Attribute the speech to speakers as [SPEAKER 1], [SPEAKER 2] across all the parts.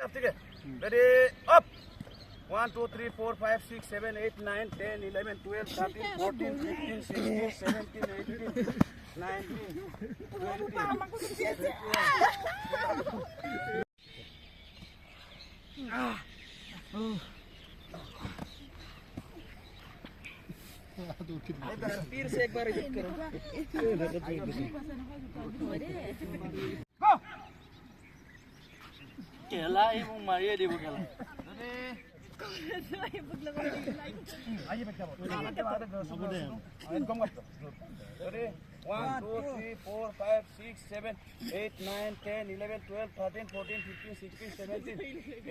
[SPEAKER 1] up, ठीक है? Ready, up. 1, 2, 3, 4, 5, 6, 7, 8, 9, 10, 11, 12, 13, 14, 15, 16, 17, 18, 19, 20. तीर से एक बार हिट करो. Go. केला ये वो मारिए दे वो केला. आइए बच्चा बोल. Ready? 1, 2, 3, 4, 5, 6, 7, 8, 9, 10, 11, 12, 13, 14, 15, 16, 17,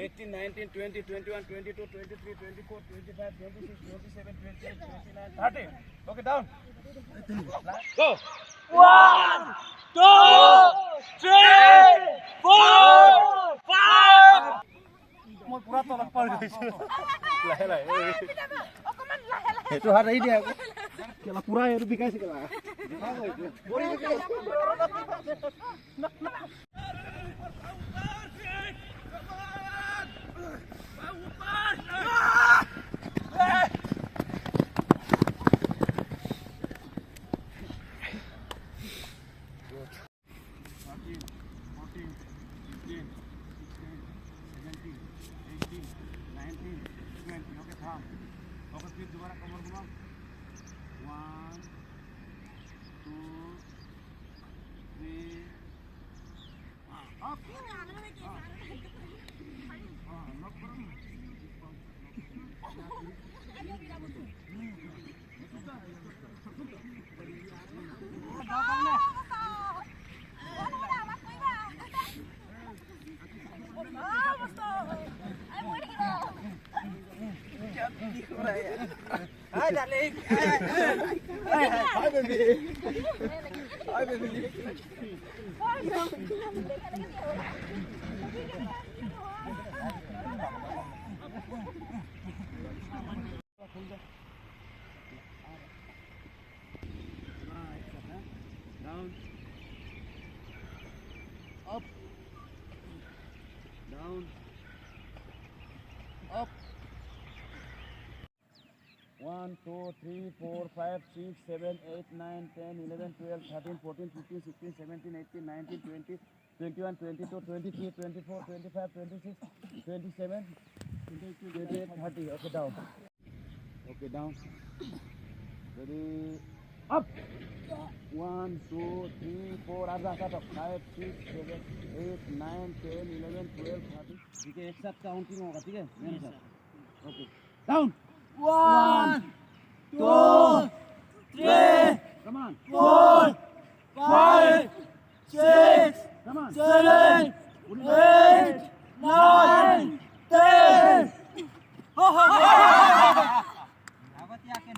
[SPEAKER 1] 18, 19, 20, 21, 22, 23, 24, 25, 26, 27, 28, 29, 30. Okay, down. Go. 1, 2, 3, 4, 5. Mau pura tolak pal guys. Lah. Itu hari ini aku. Kela pura ya lebih kasih kela. दोबारा कमर घुमाओ. 1, 2, 3. Up. Lock करो. Hi darling. Hi baby. Hi baby. Down. Up. Down. Up. 1, 2, 3, 4, 5, 6, 7, 8, 9, 10, 11, 12, 13, 14, 15, 16, 17, 18, 19, 20, 21, 22, 23, 24, 25, 26, 27, 28, 30. Okay, down. Okay, down. Ready? Up. 1, 2, 3, 4. Arda, start up. 5, 6, 7, 8, 9, 10, 11, 12, 13. ठीक है, एक साथ counting होगा, ठीक है? मेरे साथ. Okay. Down. 1, 2, 3, come on, 4, 5, 6, come on, 7, 8, 9.